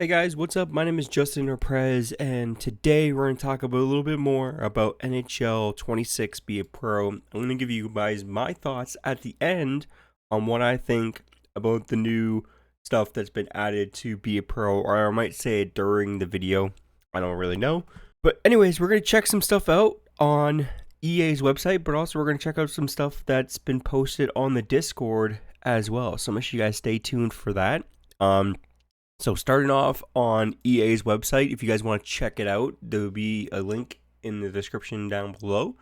Hey guys, what's up? My name is Justin or Prez, and today we're going to talk about a little bit more about NHL 26 Be a Pro. I'm going to give you guys my thoughts at the end on what I think about the new stuff that's been added to Be a Pro, or I might say it during the video. I don't really know. But anyways, we're going to check some stuff out on EA's website, but also we're going to check out some stuff that's been posted on the Discord as well. So make sure you guys stay tuned for that. So starting off on EA's website, if you guys want to check it out, there will be a link in the description down below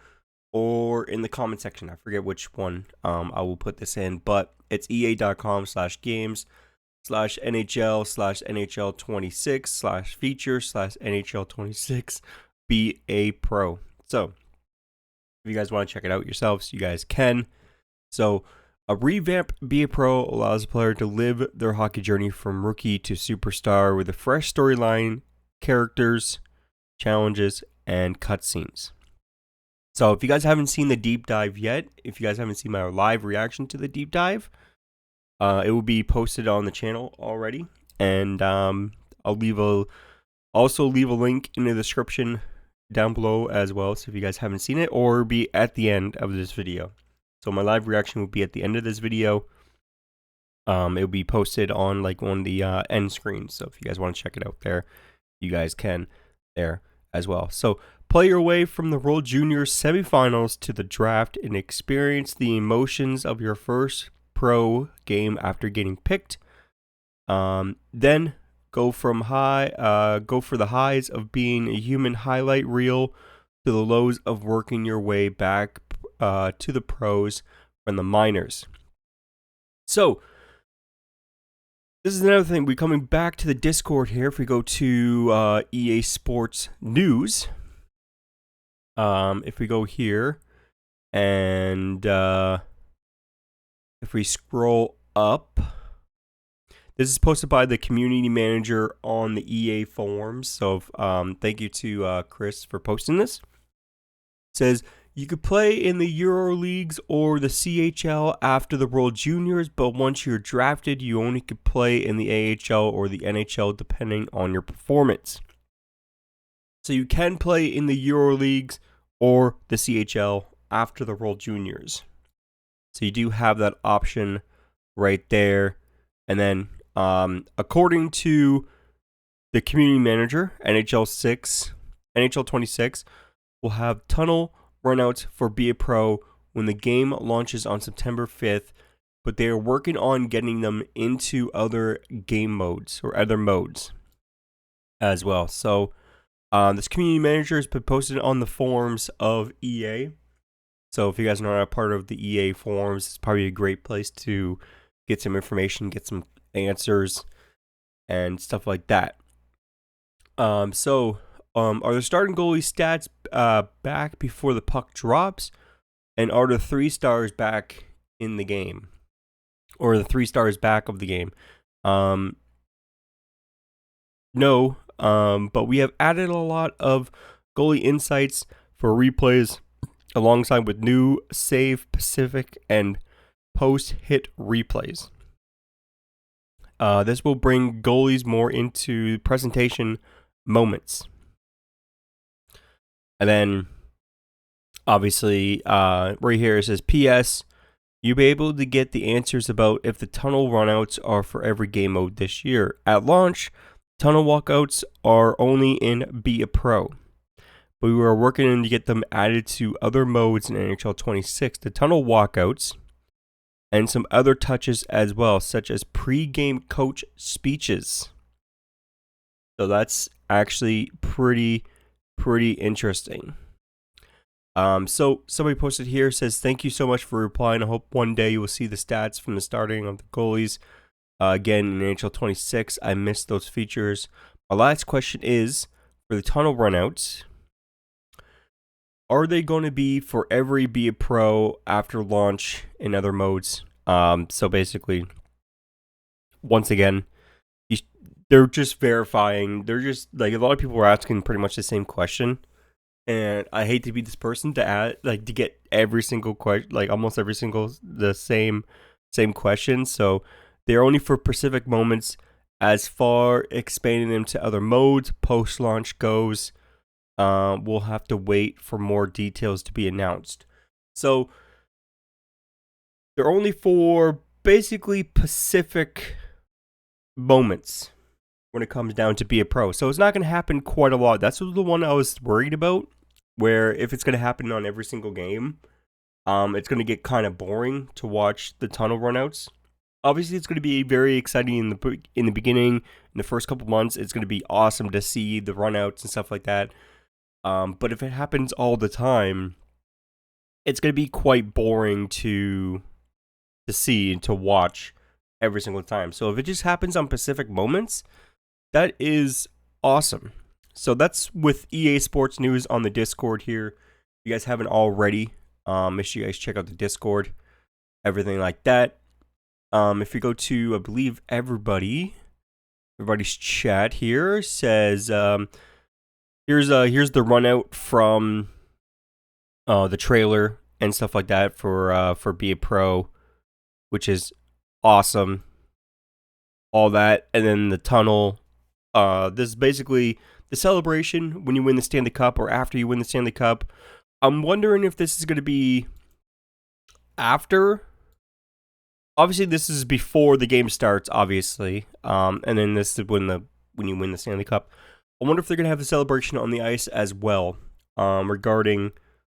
or in the comment section. I forget which one I will put this in, but it's ea.com/games/NHL26/feature/NHL26 Be a Pro. So if you guys want to check it out yourselves, you guys can. So a revamped Be a Pro allows a player to live their hockey journey from rookie to superstar with a fresh storyline, characters, challenges, and cutscenes. So if you guys haven't seen the deep dive yet, if you guys haven't seen my live reaction to the deep dive, it will be posted on the channel already. And I'll also leave a link in the description down below as well. So if you guys haven't seen it, or be at the end of this video. So my live reaction will be at the end of this video. It will be posted on one of the end screens. So if you guys want to check it out there, you guys can there as well. So play your way from the World Juniors semifinals to the draft and experience the emotions of your first pro game after getting picked. Then go for the highs of being a human highlight reel to the lows of working your way back to the pros from the minors. So this is another thing. We're coming back to the Discord here. If we go to EA Sports News, if we go here and if we scroll up, this is posted by the community manager on the EA forums. So thank you to Chris for posting this. It says, you could play in the Euro Leagues or the CHL after the World Juniors, but once you're drafted, you only could play in the AHL or the NHL depending on your performance. So you can play in the Euro Leagues or the CHL after the World Juniors. So you do have that option right there. And then according to the community manager, NHL 26 will have tunnel runouts for Be a Pro when the game launches on September 5th, but they are working on getting them into other game modes or other modes as well. So this community manager has been posted on the forums of EA. So if you guys are not a part of the EA forums, it's probably a great place to get some information, get some answers, and stuff like that. Are the starting goalie stats back before the puck drops? And are the 3 stars back in the game? Or the 3 stars back of the game? No, but we have added a lot of goalie insights for replays alongside with new save, Pacific, and post-hit replays. This will bring goalies more into presentation moments. And then, obviously, right here it says, P.S. You'll be able to get the answers about if the tunnel runouts are for every game mode this year. At launch, tunnel walkouts are only in Be a Pro, but we are working to get them added to other modes in NHL 26. The tunnel walkouts and some other touches as well, such as pre-game coach speeches. So that's actually pretty interesting. So somebody posted here, says, thank you so much for replying. I hope one day you will see the stats from the starting of the goalies. Again, in NHL 26, I missed those features. My last question is, for the tunnel runouts, are they going to be for every Be a Pro after launch in other modes? So basically, once again, they're just verifying. They're just like, a lot of people were asking pretty much the same question, and I hate to be this person to add to get every single question, almost every single the same question. So they're only for specific moments As far expanding them to other modes post-launch goes, we'll have to wait for more details to be announced. So they're only for basically Pacific moments when it comes down to be a pro. So it's not going to happen quite a lot. That's the one I was worried about, where if it's going to happen on every single game, it's going to get kind of boring to watch the tunnel runouts. Obviously, it's going to be very exciting in the beginning, in the first couple months. It's going to be awesome to see the runouts and stuff like that. But if it happens all the time, it's going to be quite boring to see and to watch every single time. So if it just happens on specific moments, that is awesome. So that's with EA Sports News on the Discord here. If you guys haven't already, make sure you guys check out the Discord, everything like that. If you go to, I believe everybody's chat here says, here's the run out from the trailer and stuff like that for Be a Pro, which is awesome. All that, and then the tunnel. This is basically the celebration when you win the Stanley Cup or after you win the Stanley Cup. I'm wondering if this is going to be after. Obviously, this is before the game starts, obviously. And then this is when you win the Stanley Cup. I wonder if they're going to have the celebration on the ice as well, regarding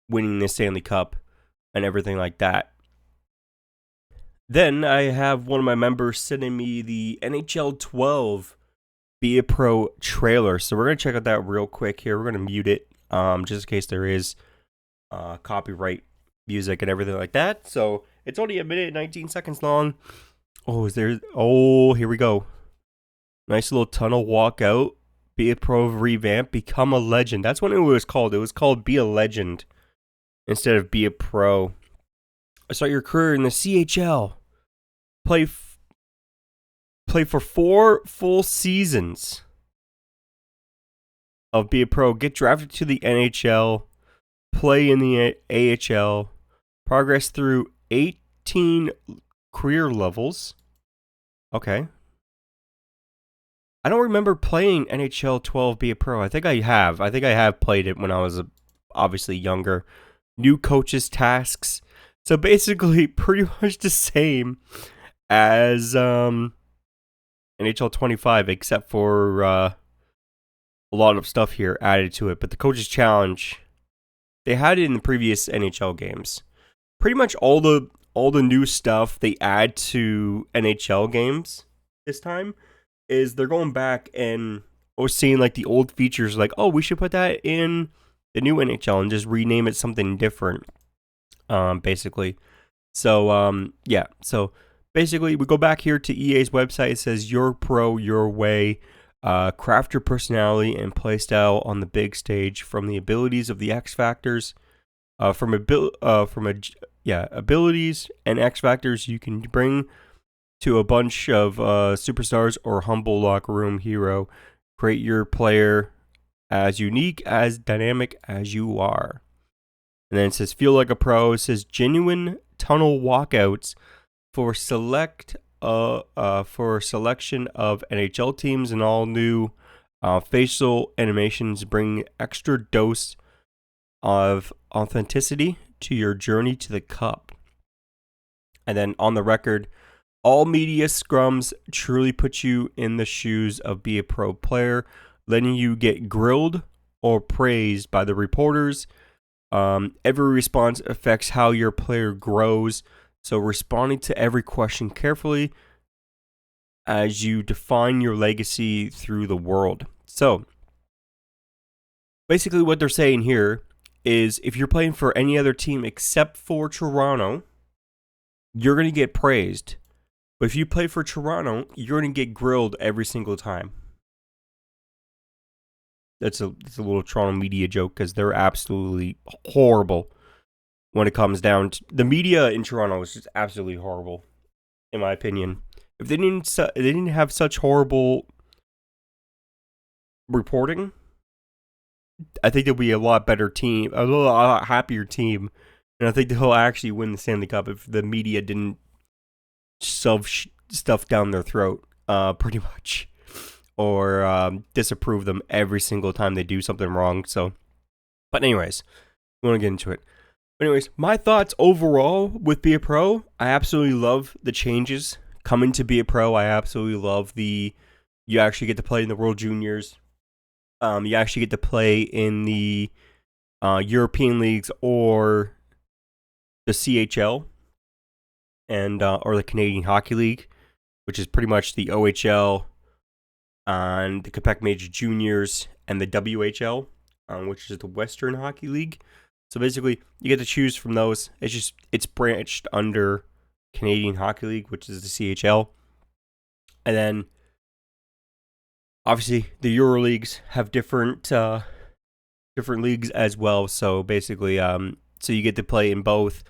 winning the Stanley Cup and everything like that. Then I have one of my members sending me the NHL 12 Be a Pro trailer. So we're going to check out that real quick here. We're going to mute it, just in case there is copyright music and everything like that. So it's only a minute and 19 seconds long. Here we go. Nice little tunnel walkout. Be a Pro revamp. Become a legend. That's what it was called. It was called Be a Legend instead of Be a Pro. Start your career in the CHL. Play for 4 full seasons of Be a Pro. Get drafted to the NHL. Play in the AHL. Progress through 18 career levels. Okay. I don't remember playing NHL 12 Be a Pro. I think I have. I think I have played it when I was obviously younger. New coaches tasks. So basically pretty much the same as NHL 25, except for a lot of stuff here added to it. But the coaches challenge, they had it in the previous NHL games. Pretty much all the new stuff they add to NHL games this time is they're going back and seeing like the old features, like, oh, we should put that in the new NHL and just rename it something different. Basically. So yeah. So basically, we go back here to EA's website. It says your pro, your way. Craft your personality and play style on the big stage from the abilities of the X Factors. Abilities and X Factors you can bring to a bunch of superstars or humble locker room hero. Create your player as unique, as dynamic as you are. And then it says feel like a pro. It says genuine tunnel walkouts for selection of NHL teams, and all new facial animations bring extra dose of authenticity to your journey to the cup. And then on the record, all media scrums truly put you in the shoes of Be a Pro player, letting you get grilled or praised by the reporters. Every response affects how your player grows, so responding to every question carefully as you define your legacy through the world. So basically what they're saying here is if you're playing for any other team except for Toronto, you're going to get praised. But if you play for Toronto, you're going to get grilled every single time. That's a little Toronto media joke because they're absolutely horrible when it comes down to the media in Toronto. Is just absolutely horrible, in my opinion. If they didn't have such horrible reporting, I think there'll be a lot better team, a lot happier team, and I think they'll actually win the Stanley Cup if the media didn't shove stuff down their throat. Pretty much. or disapprove them every single time they do something wrong. So, but anyways, we want to get into it. Anyways, my thoughts overall with Be a Pro, I absolutely love the changes coming to Be a Pro. I absolutely love you actually get to play in the World Juniors. You actually get to play in the European leagues or the CHL and or the Canadian Hockey League, which is pretty much the OHL and the Quebec Major Juniors and the WHL, which is the Western Hockey League. So basically, you get to choose from those. It's branched under Canadian Hockey League, which is the CHL, and then obviously the Euro leagues have different leagues as well. So basically, so you get to play in both,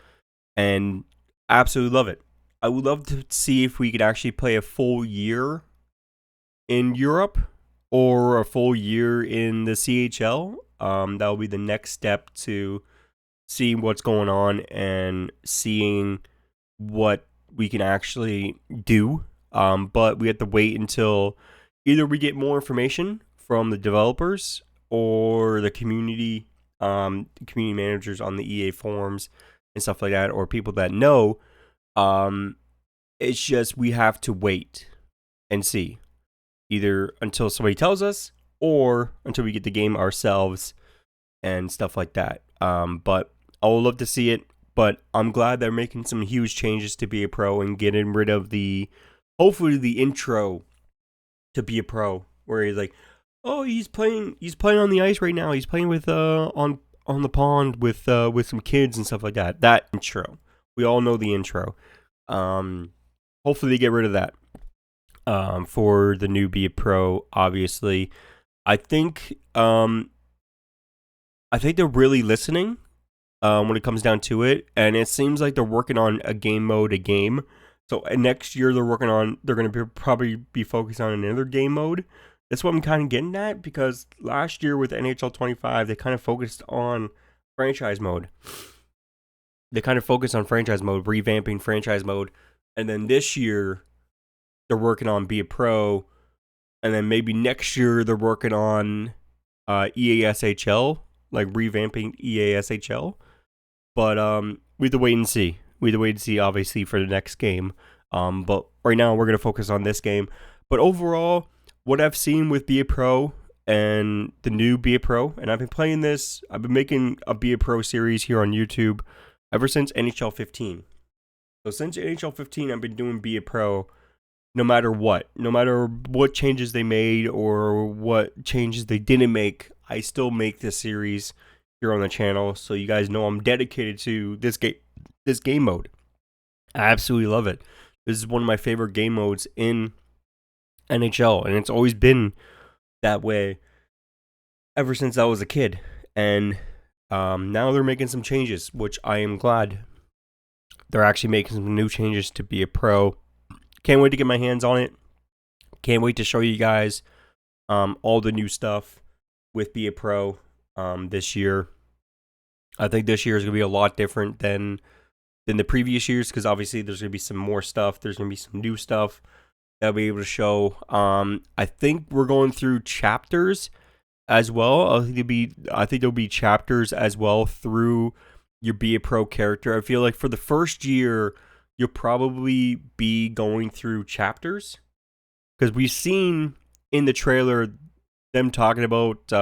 and I absolutely love it. I would love to see if we could actually play a full year in Europe or a full year in the CHL. That will be the next step to seeing what's going on and seeing what we can actually do. But we have to wait until either we get more information from the developers or the community managers on the EA forums and stuff like that, or people that know. It's just we have to wait and see, either until somebody tells us or until we get the game ourselves and stuff like that. But I would love to see it. But I'm glad they're making some huge changes to Be a Pro and getting rid of hopefully the intro to Be a Pro, where he's like, oh, he's playing on the ice right now. He's playing with on the pond with some kids and stuff like that. That intro, we all know the intro. Hopefully they get rid of that for the new Be a Pro. Obviously, I think they're really listening when it comes down to it, and it seems like they're working on a game mode a game. So next year they're going to probably be focused on another game mode. That's what I'm kind of getting at, because last year with NHL 25 they kind of focused on franchise mode. Revamping franchise mode, and then this year they're working on Be a Pro, and then maybe next year they're working on EASHL, like revamping EASHL. But we have to wait and see. Obviously, for the next game. But right now, we're going to focus on this game. But overall, what I've seen with Be a Pro and the new Be a Pro, and I've been playing this, I've been making a Be a Pro series here on YouTube ever since NHL 15. So since NHL 15, I've been doing Be a Pro no matter what changes they made or what changes they didn't make. I still make this series here on the channel, so you guys know I'm dedicated to this game mode. I absolutely love it. This is one of my favorite game modes in NHL, and it's always been that way ever since I was a kid. And now they're making some changes, which I am glad. They're actually making some new changes to Be a Pro. Can't wait to get my hands on it. Can't wait to show you guys all the new stuff with Be a Pro this year. I think this year is going to be a lot different than the previous years, because obviously there's going to be some more stuff. There's going to be some new stuff that I'll be able to show. I think we're going through chapters as well. I think there'll be chapters as well through your Be a Pro character. I feel like for the first year, you'll probably be going through chapters, because we've seen in the trailer them talking about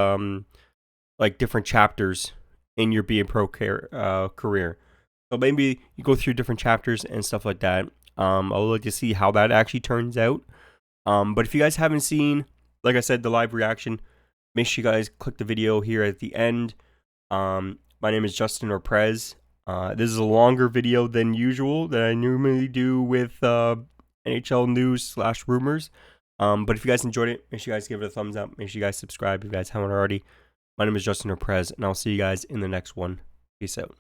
like different chapters in your Be a Pro career. So maybe you go through different chapters and stuff like that. I would like to see how that actually turns out. But if you guys haven't seen, like I said, the live reaction, make sure you guys click the video here at the end. My name is Justin or Prez. This is a longer video than usual that I normally do with NHL news / rumors. But if you guys enjoyed it, make sure you guys give it a thumbs up. Make sure you guys subscribe if you guys haven't already. My name is Justin or Prez, and I'll see you guys in the next one. Peace out.